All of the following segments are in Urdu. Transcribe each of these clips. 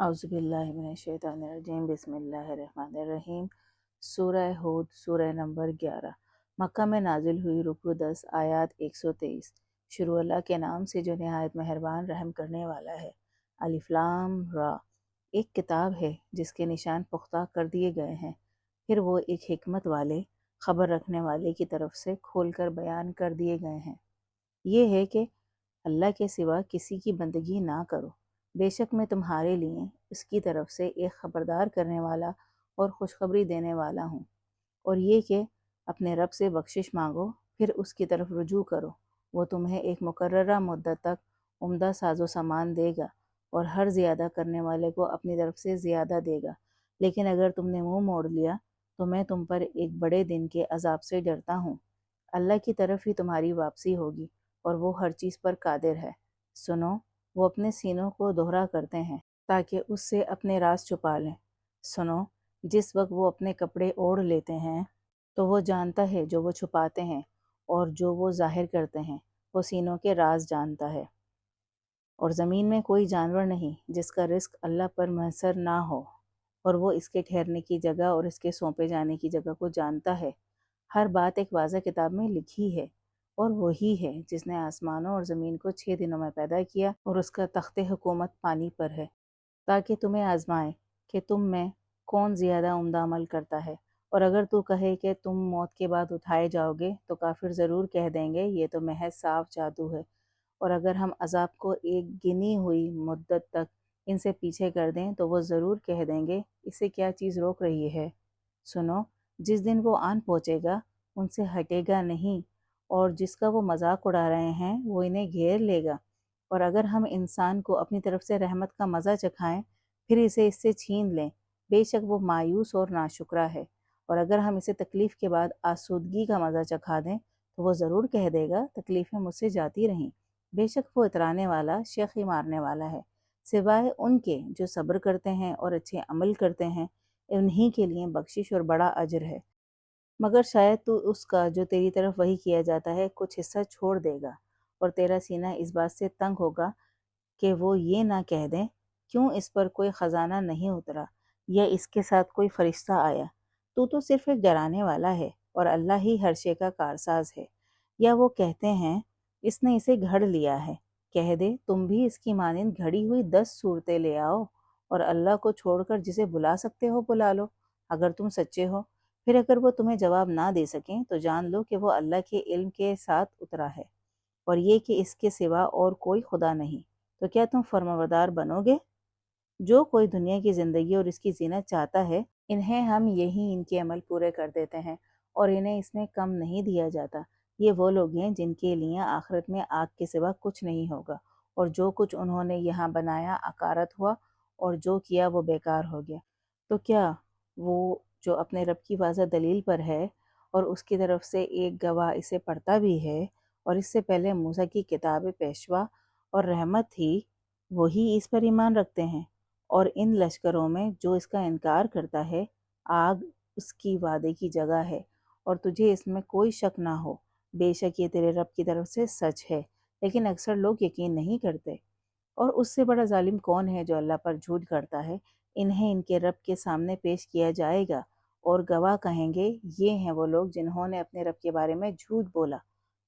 اعوذ باللہ من الشیطان الرجیم، بسم اللہ الرحمن الرحیم۔ سورہ ہود، سورہ نمبر 11، مکہ میں نازل ہوئی، رکوع 10، آیات 123۔ شروع اللہ کے نام سے جو نہایت مہربان رحم کرنے والا ہے۔ الف لام را، ایک کتاب ہے جس کے نشان پختہ کر دیے گئے ہیں، پھر وہ ایک حکمت والے، خبر رکھنے والے کی طرف سے کھول کر بیان کر دیے گئے ہیں۔ یہ ہے کہ اللہ کے سوا کسی کی بندگی نہ کرو، بے شک میں تمہارے لیے اس کی طرف سے ایک خبردار کرنے والا اور خوشخبری دینے والا ہوں، اور یہ کہ اپنے رب سے بخشش مانگو، پھر اس کی طرف رجوع کرو، وہ تمہیں ایک مقررہ مدت تک عمدہ ساز و سامان دے گا، اور ہر زیادہ کرنے والے کو اپنی طرف سے زیادہ دے گا۔ لیکن اگر تم نے منہ موڑ لیا تو میں تم پر ایک بڑے دن کے عذاب سے ڈرتا ہوں۔ اللہ کی طرف ہی تمہاری واپسی ہوگی، اور وہ ہر چیز پر قادر ہے۔ سنو، وہ اپنے سینوں کو دوہرا کرتے ہیں تاکہ اس سے اپنے راز چھپا لیں۔ سنو، جس وقت وہ اپنے کپڑے اوڑھ لیتے ہیں تو وہ جانتا ہے جو وہ چھپاتے ہیں، اور جو وہ ظاہر کرتے ہیں وہ سینوں کے راز جانتا ہے۔ اور زمین میں کوئی جانور نہیں جس کا رزق اللہ پر منحصر نہ ہو، اور وہ اس کے ٹھہرنے کی جگہ اور اس کے سونپے جانے کی جگہ کو جانتا ہے۔ ہر بات ایک واضح کتاب میں لکھی ہے، اور وہی ہے جس نے آسمانوں اور زمین کو 6 دنوں میں پیدا کیا، اور اس کا تخت حکومت پانی پر ہے، تاکہ تمہیں آزمائے کہ تم میں کون زیادہ عمدہ عمل کرتا ہے۔ اور اگر تو کہے کہ تم موت کے بعد اٹھائے جاؤ گے تو کافر ضرور کہہ دیں گے یہ تو محض صاف جادو ہے، اور اگر ہم عذاب کو ایک گنی ہوئی مدت تک ان سے پیچھے کر دیں تو وہ ضرور کہہ دیں گے اسے کیا چیز روک رہی ہے۔ سنو، جس دن وہ آن پہنچے گا ان سے ہٹے گا نہیں، اور جس کا وہ مذاق اڑا رہے ہیں وہ انہیں گھیر لے گا۔ اور اگر ہم انسان کو اپنی طرف سے رحمت کا مزہ چکھائیں پھر اسے اس سے چھین لیں، بے شک وہ مایوس اور ناشکرا ہے۔ اور اگر ہم اسے تکلیف کے بعد آسودگی کا مزہ چکھا دیں تو وہ ضرور کہہ دے گا تکلیفیں مجھ سے جاتی رہیں، بے شک وہ اترانے والا شیخی مارنے والا ہے۔ سوائے ان کے جو صبر کرتے ہیں اور اچھے عمل کرتے ہیں، انہی کے لیے بخشش اور بڑا اجر ہے۔ مگر شاید تو اس کا جو تیری طرف وحی کیا جاتا ہے کچھ حصہ چھوڑ دے گا، اور تیرا سینہ اس بات سے تنگ ہوگا کہ وہ یہ نہ کہہ دیں کیوں اس پر کوئی خزانہ نہیں اترا، یا اس کے ساتھ کوئی فرشتہ آیا۔ تو صرف ایک ڈرانے والا ہے، اور اللہ ہی ہر شے کا کارساز ہے۔ یا وہ کہتے ہیں اس نے اسے گھڑ لیا ہے، کہہ دے تم بھی اس کی مانند گھڑی ہوئی 10 صورتیں لے آؤ، اور اللہ کو چھوڑ کر جسے بلا سکتے ہو بلا لو اگر تم سچے ہو۔ پھر اگر وہ تمہیں جواب نہ دے سکیں تو جان لو کہ وہ اللہ کے علم کے ساتھ اترا ہے، اور یہ کہ اس کے سوا اور کوئی خدا نہیں۔ تو کیا تم فرمانبردار بنو گے؟ جو کوئی دنیا کی زندگی اور اس کی زینت چاہتا ہے، انہیں ہم یہی ان کے عمل پورے کر دیتے ہیں، اور انہیں اس میں کم نہیں دیا جاتا۔ یہ وہ لوگ ہیں جن کے لیے آخرت میں آگ کے سوا کچھ نہیں ہوگا، اور جو کچھ انہوں نے یہاں بنایا عکارت ہوا، اور جو کیا وہ بیکار ہو گیا۔ تو کیا وہ جو اپنے رب کی واضح دلیل پر ہے، اور اس کی طرف سے ایک گواہ اسے پڑھتا بھی ہے، اور اس سے پہلے موسیٰ کی کتاب پیشوا اور رحمت تھی، وہی اس پر ایمان رکھتے ہیں؟ اور ان لشکروں میں جو اس کا انکار کرتا ہے، آگ اس کی وعدے کی جگہ ہے، اور تجھے اس میں کوئی شک نہ ہو، بے شک یہ تیرے رب کی طرف سے سچ ہے، لیکن اکثر لوگ یقین نہیں کرتے۔ اور اس سے بڑا ظالم کون ہے جو اللہ پر جھوٹ گھڑتا ہے؟ انہیں ان کے رب کے سامنے پیش کیا جائے گا، اور گواہ کہیں گے یہ ہیں وہ لوگ جنہوں نے اپنے رب کے بارے میں جھوٹ بولا۔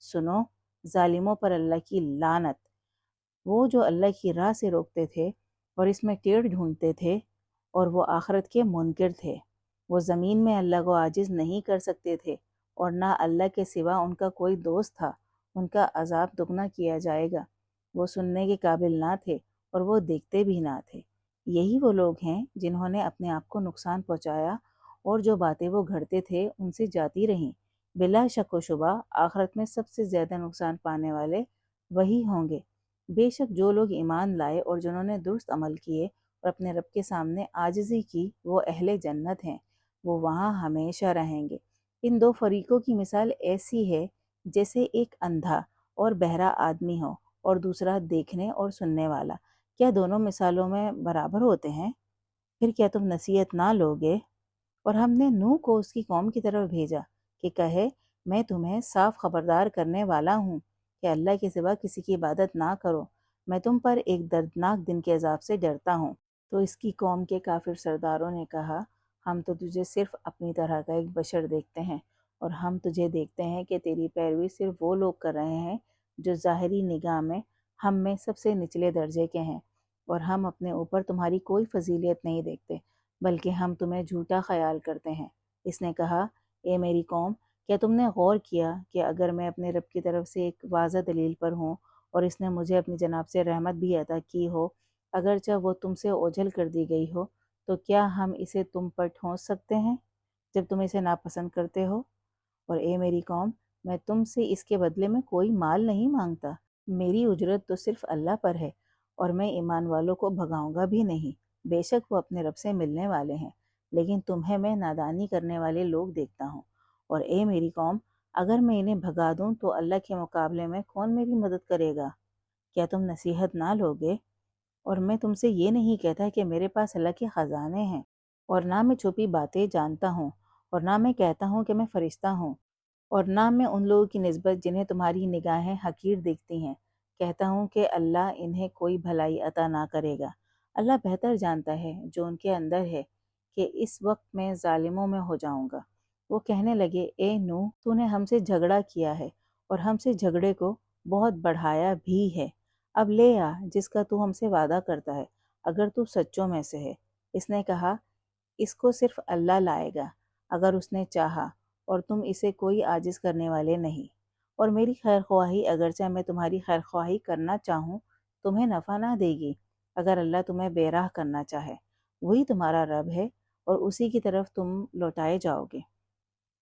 سنو، ظالموں پر اللہ کی لعنت۔ وہ جو اللہ کی راہ سے روکتے تھے اور اس میں ٹیڑھ ڈھونڈتے تھے، اور وہ آخرت کے منکر تھے، وہ زمین میں اللہ کو عاجز نہیں کر سکتے تھے، اور نہ اللہ کے سوا ان کا کوئی دوست تھا۔ ان کا عذاب دگنا کیا جائے گا۔ وہ سننے کے قابل نہ تھے، اور وہ دیکھتے بھی نہ تھے۔ یہی وہ لوگ ہیں جنہوں نے اپنے آپ کو نقصان پہنچایا، اور جو باتیں وہ گھڑتے تھے ان سے جاتی رہیں۔ بلا شک و شبہ آخرت میں سب سے زیادہ نقصان پانے والے وہی ہوں گے۔ بے شک جو لوگ ایمان لائے اور جنہوں نے درست عمل کیے اور اپنے رب کے سامنے عاجزی کی، وہ اہل جنت ہیں، وہ وہاں ہمیشہ رہیں گے۔ ان دو فریقوں کی مثال ایسی ہے جیسے ایک اندھا اور بہرا آدمی ہو اور دوسرا دیکھنے اور سننے والا۔ کیا دونوں مثالوں میں برابر ہوتے ہیں؟ پھر کیا تم نصیحت نہ لوگے؟ اور ہم نے نوح کو اس کی قوم کی طرف بھیجا کہ کہے میں تمہیں صاف خبردار کرنے والا ہوں کہ اللہ کے سوا کسی کی عبادت نہ کرو، میں تم پر ایک دردناک دن کے عذاب سے ڈرتا ہوں۔ تو اس کی قوم کے کافر سرداروں نے کہا ہم تو تجھے صرف اپنی طرح کا ایک بشر دیکھتے ہیں اور ہم تجھے دیکھتے ہیں کہ تیری پیروی صرف وہ لوگ کر رہے ہیں جو ظاہری نگاہ میں ہم میں سب سے نچلے درجے کے ہیں، اور ہم اپنے اوپر تمہاری کوئی فضیلت نہیں دیکھتے بلکہ ہم تمہیں جھوٹا خیال کرتے ہیں۔ اس نے کہا اے میری قوم، کیا تم نے غور کیا کہ اگر میں اپنے رب کی طرف سے ایک واضح دلیل پر ہوں اور اس نے مجھے اپنی جناب سے رحمت بھی عطا کی ہو، اگرچہ وہ تم سے اوجھل کر دی گئی ہو، تو کیا ہم اسے تم پر ٹھونس سکتے ہیں جب تم اسے ناپسند کرتے ہو؟ اور اے میری قوم، میں تم سے اس کے بدلے میں کوئی مال نہیں مانگتا، میری اجرت تو صرف اللہ پر ہے، اور میں ایمان والوں کو بھگاؤں گا بھی نہیں، بے شک وہ اپنے رب سے ملنے والے ہیں، لیکن تمہیں میں نادانی کرنے والے لوگ دیکھتا ہوں۔ اور اے میری قوم، اگر میں انہیں بھگا دوں تو اللہ کے مقابلے میں کون میری مدد کرے گا؟ کیا تم نصیحت نہ لوگے؟ اور میں تم سے یہ نہیں کہتا کہ میرے پاس اللہ کے خزانے ہیں، اور نہ میں چھپی باتیں جانتا ہوں، اور نہ میں کہتا ہوں کہ میں فرشتہ ہوں، اور نہ میں ان لوگوں کی نسبت جنہیں تمہاری نگاہیں حقیر دیکھتی ہیں کہتا ہوں کہ اللہ انہیں کوئی بھلائی عطا نہ کرے گا۔ اللہ بہتر جانتا ہے جو ان کے اندر ہے کہ اس وقت میں ظالموں میں ہو جاؤں گا۔ وہ کہنے لگے اے نوح، تو نے ہم سے جھگڑا کیا ہے اور ہم سے جھگڑے کو بہت بڑھایا بھی ہے، اب لے آ جس کا تو ہم سے وعدہ کرتا ہے اگر تو سچوں میں سے ہے۔ اس نے کہا اس کو صرف اللہ لائے گا اگر اس نے چاہا، اور تم اسے کوئی عاجز کرنے والے نہیں، اور میری خیر خواہی اگرچہ میں تمہاری خیر خواہی کرنا چاہوں تمہیں نفع نہ دے گی اگر اللہ تمہیں بے راہ کرنا چاہے۔ وہی تمہارا رب ہے اور اسی کی طرف تم لوٹائے جاؤ گے۔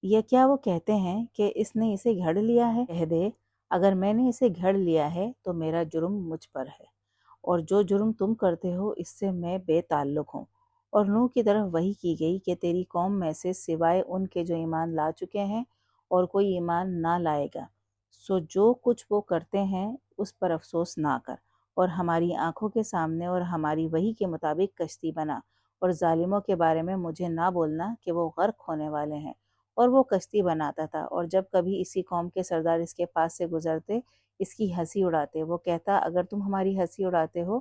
یہ کیا وہ کہتے ہیں کہ اس نے اسے گھڑ لیا ہے؟ کہہ دے اگر میں نے اسے گھڑ لیا ہے تو میرا جرم مجھ پر ہے، اور جو جرم تم کرتے ہو اس سے میں بے تعلق ہوں۔ اور نوح کی طرف وحی کی گئی کہ تیری قوم میں سے سوائے ان کے جو ایمان لا چکے ہیں اور کوئی ایمان نہ لائے گا، سو جو کچھ وہ کرتے ہیں اس پر افسوس نہ کر، اور ہماری آنکھوں کے سامنے اور ہماری وحی کے مطابق کشتی بنا، اور ظالموں کے بارے میں مجھے نہ بولنا کہ وہ غرق ہونے والے ہیں۔ اور وہ کشتی بناتا تھا، اور جب کبھی اسی قوم کے سردار اس کے پاس سے گزرتے اس کی ہنسی اڑاتے۔ وہ کہتا اگر تم ہماری ہنسی اڑاتے ہو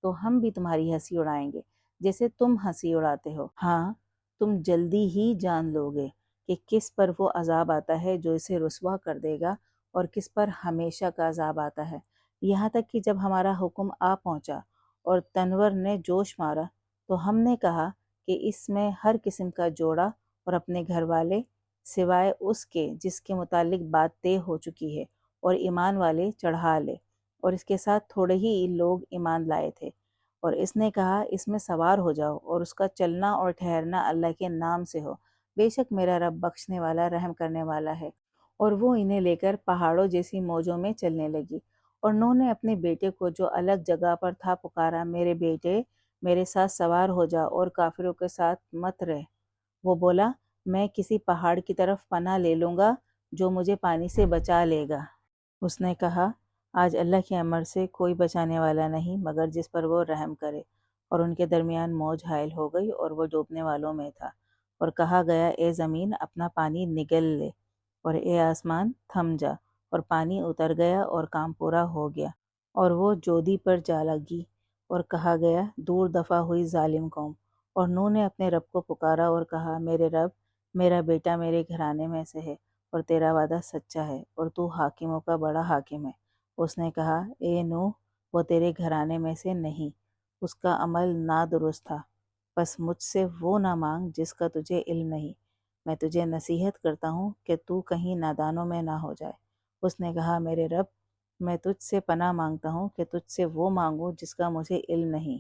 تو ہم بھی تمہاری ہنسی اڑائیں گے جیسے تم ہنسی اڑاتے ہو۔ ہاں، تم جلدی ہی جان لو گے کہ کس پر وہ عذاب آتا ہے جو اسے رسوا کر دے گا، اور کس پر ہمیشہ کا عذاب آتا ہے، یہاں تک کہ جب ہمارا حکم آ پہنچا اور تنور نے جوش مارا تو ہم نے کہا کہ اس میں ہر قسم کا جوڑا اور اپنے گھر والے سوائے اس کے جس کے متعلق بات طے ہو چکی ہے، اور ایمان والے چڑھا لے، اور اس کے ساتھ تھوڑے ہی لوگ ایمان لائے تھے۔ اور اس نے کہا اس میں سوار ہو جاؤ اور اس کا چلنا اور ٹھہرنا اللہ کے نام سے ہو، بے شک میرا رب بخشنے والا رحم کرنے والا ہے۔ اور وہ انہیں لے کر پہاڑوں جیسی موجوں میں چلنے لگی، اور نوح نے اپنے بیٹے کو جو الگ جگہ پر تھا پکارا میرے بیٹے میرے ساتھ سوار ہو جا اور کافروں کے ساتھ مت رہ۔ وہ بولا میں کسی پہاڑ کی طرف پناہ لے لوں گا جو مجھے پانی سے بچا لے گا۔ اس نے کہا آج اللہ کے امر سے کوئی بچانے والا نہیں مگر جس پر وہ رحم کرے، اور ان کے درمیان موج حائل ہو گئی اور وہ ڈوبنے والوں میں تھا۔ اور کہا گیا اے زمین اپنا پانی نگل لے، اور اے آسمان تھم جا، اور پانی اتر گیا اور کام پورا ہو گیا، اور وہ جودی پر جا لگی۔ اور کہا گیا دور دفع ہوئی ظالم قوم۔ اور نوح نے اپنے رب کو پکارا اور کہا میرے رب، میرا بیٹا میرے گھرانے میں سے ہے اور تیرا وعدہ سچا ہے اور تو حاکموں کا بڑا حاکم ہے۔ اس نے کہا اے نوح، وہ تیرے گھرانے میں سے نہیں، اس کا عمل نادرست تھا، بس مجھ سے وہ نہ مانگ جس کا تجھے علم نہیں، میں تجھے نصیحت کرتا ہوں کہ تو کہیں نادانوں میں نہ ہو جائے۔ اس نے کہا میرے رب، میں تجھ سے پناہ مانگتا ہوں کہ تجھ سے وہ مانگوں جس کا مجھے علم نہیں،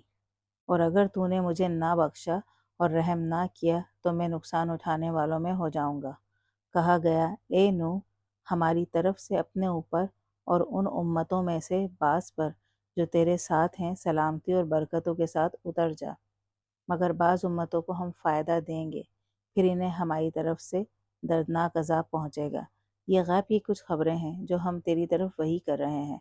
اور اگر تو نے مجھے نہ بخشا اور رحم نہ کیا تو میں نقصان اٹھانے والوں میں ہو جاؤں گا۔ کہا گیا اے نوح، ہماری طرف سے اپنے اوپر اور ان امتوں میں سے بعض پر جو تیرے ساتھ ہیں سلامتی اور برکتوں کے ساتھ اتر جا، مگر بعض امتوں کو ہم فائدہ دیں گے، پھر انہیں ہماری طرف سے دردناک عذاب پہنچے گا۔ یہ غیب کی کچھ خبریں ہیں جو ہم تیری طرف وحی کر رہے ہیں،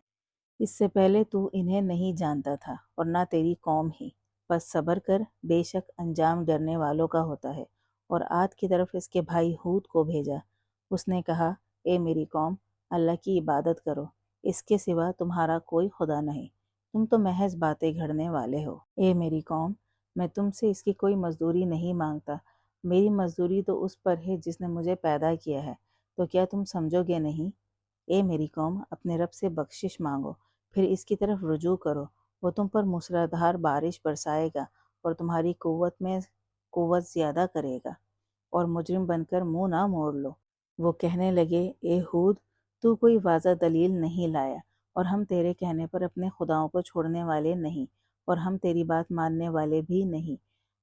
اس سے پہلے تو انہیں نہیں جانتا تھا اور نہ تیری قوم ہی، بس صبر کر، بے شک انجام ڈرنے والوں کا ہوتا ہے۔ اور عاد کی طرف اس کے بھائی ہود کو بھیجا۔ اس نے کہا اے میری قوم، اللہ کی عبادت کرو، اس کے سوا تمہارا کوئی خدا نہیں، تم تو محض باتیں گھڑنے والے ہو۔ اے میری قوم، میں تم سے اس کی کوئی مزدوری نہیں مانگتا، میری مزدوری تو اس پر ہے جس نے مجھے پیدا کیا ہے، تو کیا تم سمجھو گے نہیں؟ اے میری قوم، اپنے رب سے بخشش مانگو، پھر اس کی طرف رجوع کرو، وہ تم پر موسلادھار بارش برسائے گا اور تمہاری قوت میں قوت زیادہ کرے گا، اور مجرم بن کر منہ نہ موڑ لو۔ وہ کہنے لگے، اے ہود، تو کوئی واضح دلیل نہیں لایا، اور ہم تیرے کہنے پر اپنے خداؤں کو چھوڑنے والے نہیں، اور ہم تیری بات ماننے والے بھی نہیں۔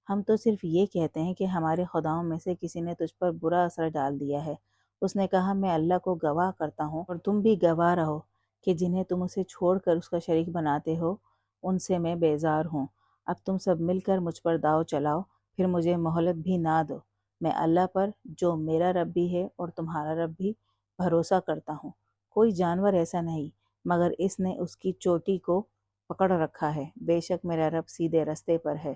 ہم تو صرف یہ کہتے ہیں کہ ہمارے خداؤں میں سے کسی نے تجھ پر برا اثر ڈال دیا ہے۔ اس نے کہا، میں اللہ کو گواہ کرتا ہوں اور تم بھی گواہ رہو کہ جنہیں تم اسے چھوڑ کر اس کا شریک بناتے ہو ان سے میں بیزار ہوں۔ اب تم سب مل کر مجھ پر داؤ چلاؤ، پھر مجھے مہلت بھی نہ دو۔ میں اللہ پر، جو میرا رب بھی ہے اور تمہارا رب بھی، بھروسہ کرتا ہوں۔ کوئی جانور ایسا نہیں مگر اس نے اس کی چوٹی کو پکڑ رکھا ہے۔ بے شک میرا رب سیدھے رستے پر ہے۔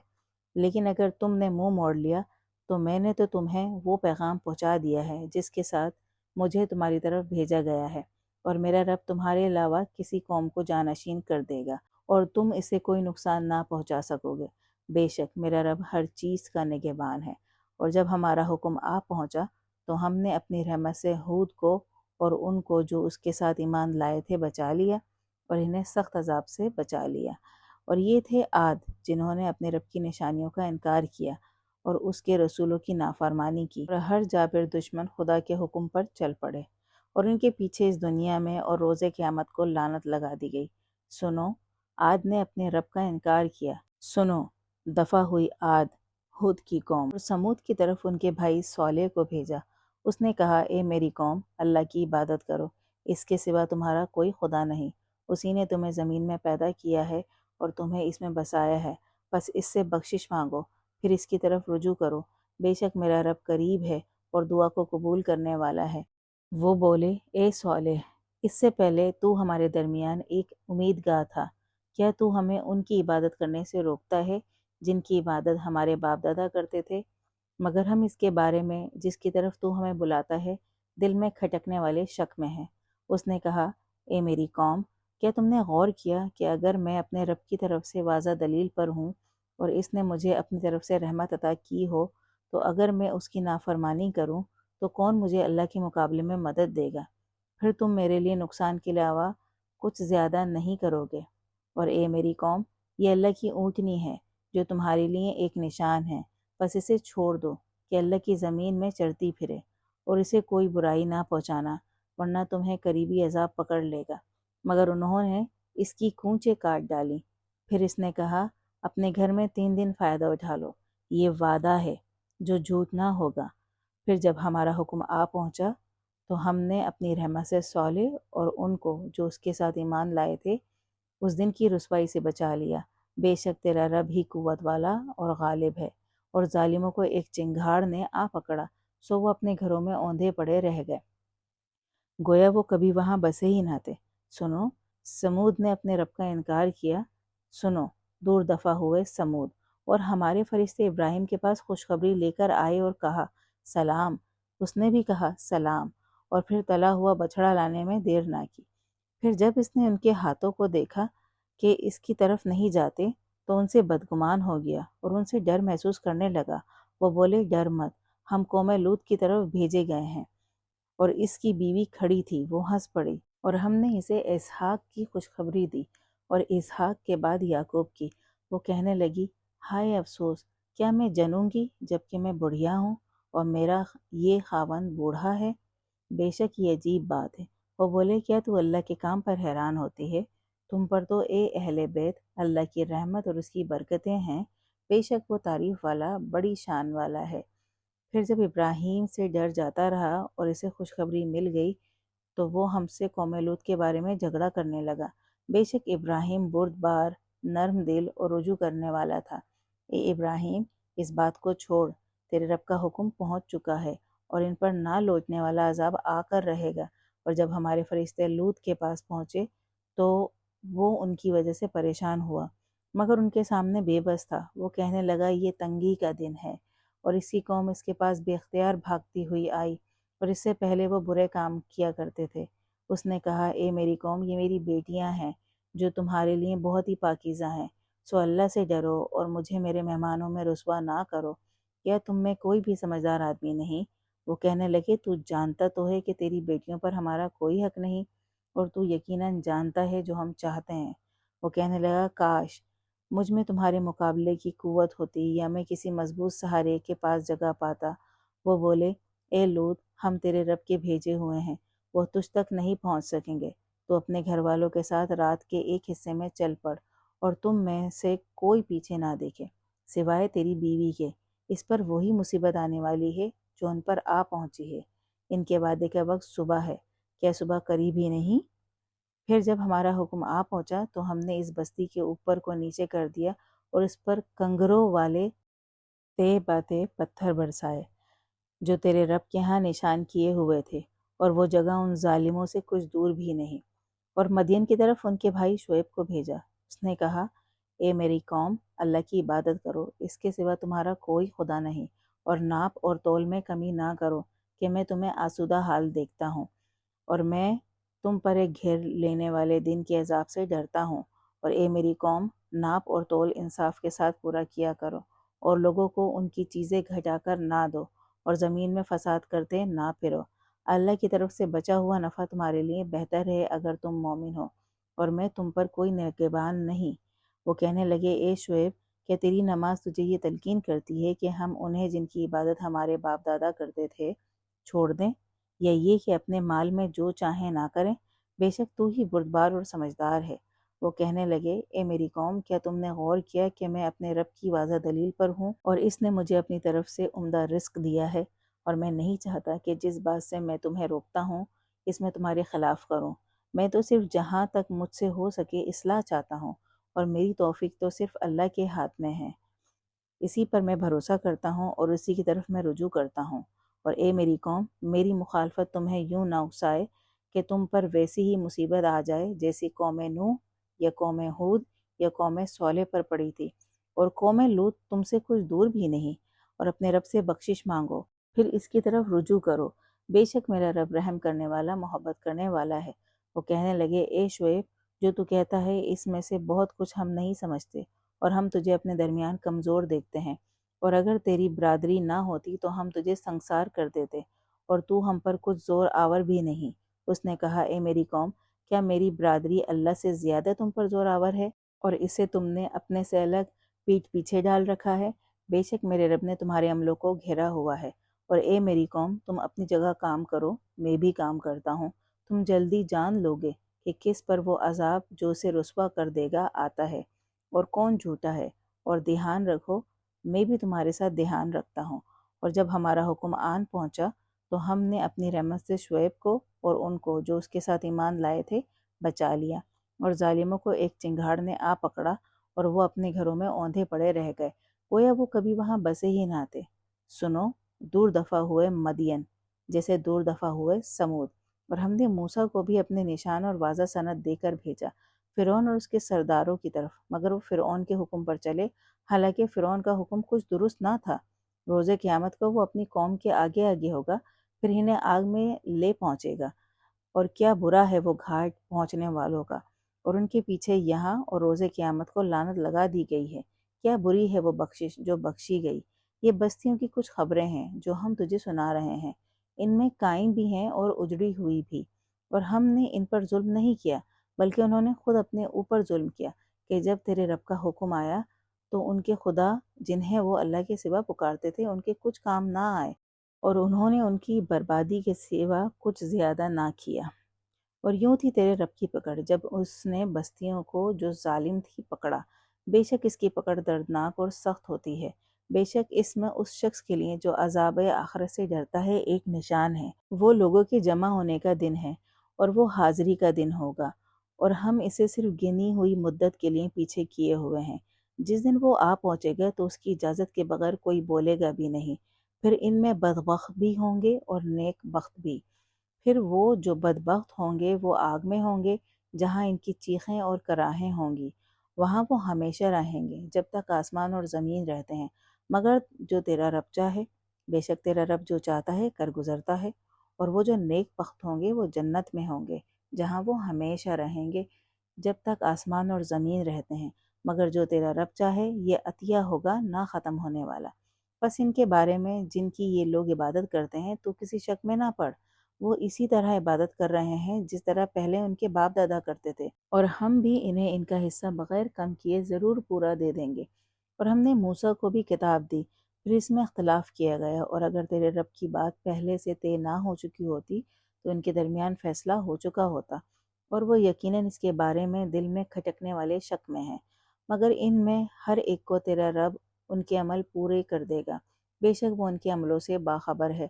لیکن اگر تم نے منہ موڑ لیا تو میں نے تو تمہیں وہ پیغام پہنچا دیا ہے جس کے ساتھ مجھے تمہاری طرف بھیجا گیا ہے، اور میرا رب تمہارے علاوہ کسی قوم کو جانشین کر دے گا اور تم اسے کوئی نقصان نہ پہنچا سکو گے۔ بے شک میرا رب ہر چیز کا نگہبان ہے۔ اور جب ہمارا حکم آ پہنچا تو ہم نے اپنی رحمت سے ہود کو اور ان کو جو اس کے ساتھ ایمان لائے تھے بچا لیا، اور انہیں سخت عذاب سے بچا لیا۔ اور یہ تھے عاد، جنہوں نے اپنے رب کی نشانیوں کا انکار کیا اور اس کے رسولوں کی نافرمانی کی، اور ہر جابر دشمن خدا کے حکم پر چل پڑے، اور ان کے پیچھے اس دنیا میں اور روز قیامت کو لعنت لگا دی گئی۔ سنو، عاد نے اپنے رب کا انکار کیا۔ سنو، دفع ہوئی عاد، ہود کی قوم، اور سمود کی طرف ان کے بھائی صالح کو بھیجا۔ اس نے کہا، اے میری قوم، اللہ کی عبادت کرو، اس کے سوا تمہارا کوئی خدا نہیں۔ اسی نے تمہیں زمین میں پیدا کیا ہے اور تمہیں اس میں بسایا ہے، بس اس سے بخشش مانگو، پھر اس کی طرف رجوع کرو۔ بے شک میرا رب قریب ہے اور دعا کو قبول کرنے والا ہے۔ وہ بولے، اے صالح، اس سے پہلے تو ہمارے درمیان ایک امیدگاہ تھا، کیا تو ہمیں ان کی عبادت کرنے سے روکتا ہے جن کی عبادت ہمارے باپ دادا کرتے تھے؟ مگر ہم اس کے بارے میں جس کی طرف تو ہمیں بلاتا ہے دل میں کھٹکنے والے شک میں ہیں۔ اس نے کہا، اے میری قوم، کیا تم نے غور کیا کہ اگر میں اپنے رب کی طرف سے واضح دلیل پر ہوں اور اس نے مجھے اپنی طرف سے رحمت عطا کی ہو، تو اگر میں اس کی نافرمانی کروں تو کون مجھے اللہ کے مقابلے میں مدد دے گا؟ پھر تم میرے لیے نقصان کے علاوہ کچھ زیادہ نہیں کرو گے۔ اور اے میری قوم، یہ اللہ کی اونٹنی ہے جو تمہارے لیے ایک نشان ہے، بس اسے چھوڑ دو کہ اللہ کی زمین میں چرتی پھرے، اور اسے کوئی برائی نہ پہنچانا، ورنہ تمہیں قریبی عذاب پکڑ لے گا۔ مگر انہوں نے اس کی کونچیں کاٹ ڈالی۔ پھر اس نے کہا، اپنے گھر میں 3 دن فائدہ اٹھا لو، یہ وعدہ ہے جو جھوٹ نہ ہوگا۔ پھر جب ہمارا حکم آ پہنچا تو ہم نے اپنی رحمت سے صالح اور ان کو جو اس کے ساتھ ایمان لائے تھے اس دن کی رسوائی سے بچا لیا۔ بے شک تیرا رب ہی قوت والا اور غالب ہے۔ اور ظالموں کو ایک چنگھاڑ نے آ پکڑا، سو وہ اپنے گھروں میں اوندھے پڑے رہ گئے، گویا وہ کبھی وہاں بسے ہی نہ تھے۔ سنو، سمود نے اپنے رب کا انکار کیا۔ سنو، دور دفع ہوئے سمود، اور ہمارے فرشتے ابراہیم کے پاس خوشخبری لے کر آئے اور کہا، سلام۔ اس نے بھی کہا، سلام، اور پھر تلا ہوا بچھڑا لانے میں دیر نہ کی۔ پھر جب اس نے ان کے ہاتھوں کو دیکھا کہ اس کی طرف نہیں جاتے تو ان سے بدگمان ہو گیا اور ان سے ڈر محسوس کرنے لگا۔ وہ بولے، ڈر مت، ہم قوم لوط کی طرف بھیجے گئے ہیں۔ اور اس کی بیوی کھڑی تھی، وہ ہنس پڑی، اور ہم نے اسے اسحاق کی خوشخبری دی، اور اسحاق کے بعد یعقوب کی۔ وہ کہنے لگی، ہائے افسوس، کیا میں جنوں گی جبکہ میں بڑھیا ہوں اور میرا یہ خاوند بوڑھا ہے؟ بے شک یہ عجیب بات ہے۔ وہ بولے، کیا تو اللہ کے کام پر حیران ہوتی ہے؟ تم پر تو اے اہل بیت اللہ کی رحمت اور اس کی برکتیں ہیں، بے شک وہ تعریف والا بڑی شان والا ہے۔ پھر جب ابراہیم سے ڈر جاتا رہا اور اسے خوشخبری مل گئی تو وہ ہم سے قوم لوط کے بارے میں جھگڑا کرنے لگا۔ بے شک ابراہیم بردبار، نرم دل اور رجوع کرنے والا تھا۔ اے ابراہیم، اس بات کو چھوڑ، تیرے رب کا حکم پہنچ چکا ہے اور ان پر نہ لوٹنے والا عذاب آ کر رہے گا۔ اور جب ہمارے فرشتے لوط کے پاس پہنچے تو وہ ان کی وجہ سے پریشان ہوا، مگر ان کے سامنے بے بس تھا۔ وہ کہنے لگا، یہ تنگی کا دن ہے، اور اس کی قوم اس کے پاس بے اختیار بھاگتی ہوئی آئی، اور اس سے پہلے وہ برے کام کیا کرتے تھے۔ اس نے کہا، اے میری قوم، یہ میری بیٹیاں ہیں جو تمہارے لیے بہت ہی پاکیزہ ہیں، سو اللہ سے ڈرو اور مجھے میرے مہمانوں میں رسوا نہ کرو۔ کیا تم میں کوئی بھی سمجھدار آدمی نہیں؟ وہ کہنے لگے تو جانتا تو ہے کہ تیری بیٹیوں پر ہمارا کوئی حق نہیں، اور تو یقیناً جانتا ہے جو ہم چاہتے ہیں۔ وہ کہنے لگا کاش مجھ میں تمہارے مقابلے کی قوت ہوتی یا میں کسی مضبوط سہارے کے پاس جگہ پاتا۔ وہ بولے اے لوط، ہم تیرے رب کے بھیجے ہوئے ہیں، وہ تجھ تک نہیں پہنچ سکیں گے۔ تو اپنے گھر والوں کے ساتھ رات کے ایک حصے میں چل پڑ، اور تم میں سے کوئی پیچھے نہ دیکھے سوائے تیری بیوی کے۔ اس پر وہی مصیبت آنے والی ہے جو ان پر آ پہنچی ہے۔ ان کے وعدے کا وقت صبح ہے، کیا صبح قریب ہی نہیں؟ پھر جب ہمارا حکم آ پہنچا تو ہم نے اس بستی کے اوپر کو نیچے کر دیا اور اس پر کنگروں والے تے باتے پتھر برسائے جو تیرے رب کے ہاں نشان کیے ہوئے تھے، اور وہ جگہ ان ظالموں سے کچھ دور بھی نہیں۔ اور مدین کی طرف ان کے بھائی شعیب کو بھیجا۔ اس نے کہا اے میری قوم، اللہ کی عبادت کرو، اس کے سوا تمہارا کوئی خدا نہیں، اور ناپ اور تول میں کمی نہ کرو کہ میں تمہیں آسودہ حال دیکھتا ہوں، اور میں تم پر ایک گھیر لینے والے دن کے عذاب سے ڈرتا ہوں۔ اور اے میری قوم، ناپ اور تول انصاف کے ساتھ پورا کیا کرو، اور لوگوں کو ان کی چیزیں گھٹا کر نہ دو، اور زمین میں فساد کرتے نہ پھرو۔ اللہ کی طرف سے بچا ہوا نفع تمہارے لیے بہتر ہے اگر تم مومن ہو، اور میں تم پر کوئی نگہبان نہیں۔ وہ کہنے لگے اے شعیب، کیا تیری نماز تجھے یہ تلقین کرتی ہے کہ ہم انہیں جن کی عبادت ہمارے باپ دادا کرتے تھے چھوڑ دیں، یا یہ کہ اپنے مال میں جو چاہیں نہ کریں؟ بے شک تو ہی بردبار اور سمجھدار ہے۔ وہ کہنے لگے اے میری قوم، کیا تم نے غور کیا کہ میں اپنے رب کی واضح دلیل پر ہوں، اور اس نے مجھے اپنی طرف سے عمدہ رزق دیا ہے، اور میں نہیں چاہتا کہ جس بات سے میں تمہیں روکتا ہوں اس میں تمہارے خلاف کروں۔ میں تو صرف جہاں تک مجھ سے ہو سکے اصلاح چاہتا ہوں، اور میری توفیق تو صرف اللہ کے ہاتھ میں ہے۔ اسی پر میں بھروسہ کرتا ہوں اور اسی کی طرف میں رجوع کرتا ہوں۔ اور اے میری قوم، میری مخالفت تمہیں یوں نہ اکسائے کہ تم پر ویسی ہی مصیبت آ جائے جیسی قوم نوح یا قوم ہود یا قوم صالح پر پڑی تھی۔ اور قوم لوط تم سے کچھ دور بھی نہیں۔ اور اپنے رب سے بخشش مانگو، پھر اس کی طرف رجوع کرو، بے شک میرا رب رحم کرنے والا، محبت کرنے والا ہے۔ وہ کہنے لگے اے شعیب، جو تو کہتا ہے اس میں سے بہت کچھ ہم نہیں سمجھتے، اور ہم تجھے اپنے درمیان کمزور دیکھتے ہیں، اور اگر تیری برادری نہ ہوتی تو ہم تجھے سنگسار کر دیتے، اور تو ہم پر کچھ زور آور بھی نہیں۔ اس نے کہا اے میری قوم، کیا میری برادری اللہ سے زیادہ تم پر زور آور ہے، اور اسے تم نے اپنے سے الگ پیٹھ پیچھے ڈال رکھا ہے؟ بے شک میرے رب نے تمہارے عملوں کو گھیرا ہوا ہے۔ اور اے میری قوم، تم اپنی جگہ کام کرو، میں بھی کام کرتا ہوں، تم جلدی جان لو گے کہ کس پر وہ عذاب جو اسے رسوا کر دے گا آتا ہے، اور کون جھوٹا ہے۔ اور دھیان رکھو، میں بھی تمہارے ساتھ دھیان رکھتا ہوں۔ اور جب ہمارا حکم آن پہنچا تو ہم نے اپنی رحمت سے شعیب کو اور ان کو جو اس کے ساتھ ایمان لائے تھے بچا لیا، اور ظالموں کو ایک چنگھاڑ نے آ پکڑا اور وہ اپنے گھروں میں اوندھے پڑے رہ گئے، گویا وہ کبھی وہاں بسے ہی نہ تھے۔ سنو، دور دفع ہوئے مدین جیسے دور دفع ہوئے سمود۔ اور ہم نے موسیٰ کو بھی اپنے نشان اور واضح سند دے کر بھیجا فرعون اور اس کے سرداروں کی طرف، مگر وہ فرعون کے حکم پر چلے، حالانکہ فرعون کا حکم کچھ درست نہ تھا۔ روز قیامت کو وہ اپنی قوم کے آگے آگے ہوگا، پھر انہیں آگ میں لے پہنچے گا، اور کیا برا ہے وہ گھاٹ پہنچنے والوں کا۔ اور ان کے پیچھے یہاں اور روز قیامت کو لعنت لگا دی گئی ہے، کیا بری ہے وہ بخشش جو بخشی گئی۔ یہ بستیوں کی کچھ خبریں ہیں جو ہم تجھے سنا رہے ہیں، ان میں قائم بھی ہیں اور اجڑی ہوئی بھی، اور ہم نے ان پر ظلم نہیں کیا بلکہ انہوں نے خود اپنے اوپر ظلم کیا، کہ جب تیرے رب کا حکم آیا تو ان کے خدا جنہیں وہ اللہ کے سوا پکارتے تھے ان کے کچھ کام نہ آئے، اور انہوں نے ان کی بربادی کے سوا کچھ زیادہ نہ کیا۔ اور یوں تھی تیرے رب کی پکڑ جب اس نے بستیوں کو جو ظالم تھی پکڑا، بے شک اس کی پکڑ دردناک اور سخت ہوتی ہے۔ بے شک اس میں اس شخص کے لیے جو عذاب آخرت سے ڈرتا ہے ایک نشان ہے۔ وہ لوگوں کے جمع ہونے کا دن ہے، اور وہ حاضری کا دن ہوگا، اور ہم اسے صرف گنی ہوئی مدت کے لیے پیچھے کیے ہوئے ہیں۔ جس دن وہ آ پہنچے گا تو اس کی اجازت کے بغیر کوئی بولے گا بھی نہیں۔ پھر ان میں بدبخت بھی ہوں گے اور نیک بخت بھی۔ پھر وہ جو بدبخت ہوں گے وہ آگ میں ہوں گے جہاں ان کی چیخیں اور کراہیں ہوں گی، وہاں وہ ہمیشہ رہیں گے جب تک آسمان اور زمین رہتے ہیں، مگر جو تیرا رب چاہے۔ بے شک تیرا رب جو چاہتا ہے کر گزرتا ہے۔ اور وہ جو نیک بخت ہوں گے وہ جنت میں ہوں گے جہاں وہ ہمیشہ رہیں گے جب تک آسمان اور زمین رہتے ہیں، مگر جو تیرا رب چاہے یہ عطیہ ہوگا نہ ختم ہونے والا۔ بس ان کے بارے میں جن کی یہ لوگ عبادت کرتے ہیں تو کسی شک میں نہ پڑ، وہ اسی طرح عبادت کر رہے ہیں جس طرح پہلے ان کے باپ دادا کرتے تھے، اور ہم بھی انہیں ان کا حصہ بغیر کم کیے ضرور پورا دے دیں گے۔ اور ہم نے موسیٰ کو بھی کتاب دی، پھر اس میں اختلاف کیا گیا، اور اگر تیرے رب کی بات پہلے سے طے نہ ہو چکی ہوتی تو ان کے درمیان فیصلہ ہو چکا ہوتا، اور وہ یقیناً اس کے بارے میں دل میں کھٹکنے والے شک میں ہیں، مگر ان میں ہر ایک کو تیرا رب ان کے عمل پورے کر دے گا، بے شک وہ ان کے عملوں سے باخبر ہے۔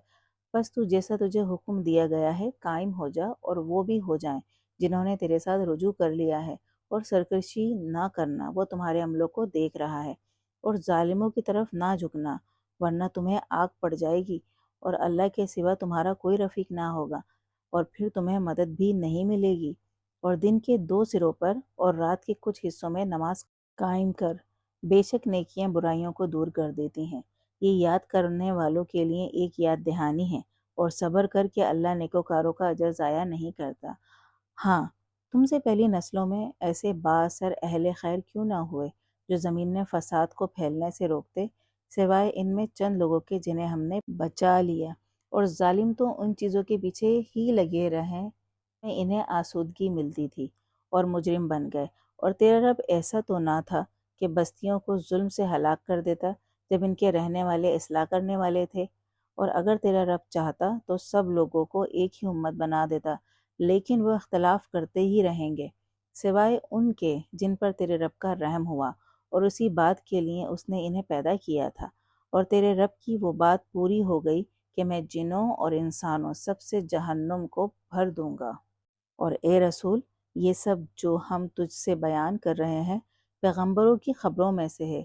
بس تو جیسا تجھے حکم دیا گیا ہے قائم ہو جا، اور وہ بھی ہو جائیں جنہوں نے تیرے ساتھ رجوع کر لیا ہے، اور سرکشی نہ کرنا، وہ تمہارے عملوں کو دیکھ رہا ہے، اور ظالموں کی طرف نہ جھکنا ورنہ تمہیں آگ پڑ جائے گی، اور اللہ کے سوا تمہارا کوئی رفیق نہ ہوگا، اور پھر تمہیں مدد بھی نہیں ملے گی۔ اور دن کے 2 سروں پر اور رات کے کچھ حصوں میں نماز قائم کر، بے شک نیکیاں برائیوں کو دور کر دیتی ہیں، یہ یاد کرنے والوں کے لیے ایک یاد دہانی ہے، اور صبر کر کے اللہ نیکوکاروں کا اجر ضائع نہیں کرتا۔ ہاں، تم سے پہلی نسلوں میں ایسے بااثر اہل خیر کیوں نہ ہوئے جو زمین میں فساد کو پھیلنے سے روکتے، سوائے ان میں چند لوگوں کے جنہیں ہم نے بچا لیا، اور ظالم تو ان چیزوں کے پیچھے ہی لگے رہیں انہیں آسودگی ملتی تھی، اور مجرم بن گئے۔ اور تیرا رب ایسا تو نہ تھا کہ بستیوں کو ظلم سے ہلاک کر دیتا جب ان کے رہنے والے اصلاح کرنے والے تھے، اور اگر تیرا رب چاہتا تو سب لوگوں کو ایک ہی امت بنا دیتا، لیکن وہ اختلاف کرتے ہی رہیں گے، سوائے ان کے جن پر تیرے رب کا رحم ہوا، اور اسی بات کے لیے اس نے انہیں پیدا کیا تھا۔ اور تیرے رب کی وہ بات پوری ہو گئی کہ میں جنوں اور انسانوں سب سے جہنم کو بھر دوں گا۔ اور اے رسول، یہ سب جو ہم تجھ سے بیان کر رہے ہیں پیغمبروں کی خبروں میں سے ہے،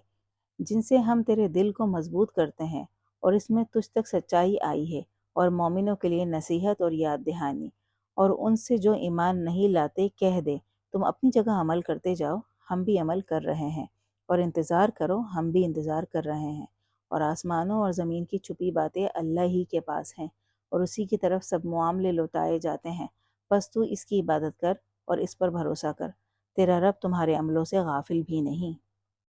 جن سے ہم تیرے دل کو مضبوط کرتے ہیں، اور اس میں تجھ تک سچائی آئی ہے، اور مومنوں کے لیے نصیحت اور یاد دہانی۔ اور ان سے جو ایمان نہیں لاتے کہہ دے تم اپنی جگہ عمل کرتے جاؤ، ہم بھی عمل کر رہے ہیں، اور انتظار کرو، ہم بھی انتظار کر رہے ہیں، اور آسمانوں اور زمین کی چھپی باتیں اللہ ہی کے پاس ہیں، اور اسی کی طرف سب معاملے لوٹائے جاتے ہیں، بس تو اس کی عبادت کر اور اس پر بھروسہ کر، تیرا رب تمہارے عملوں سے غافل بھی نہیں۔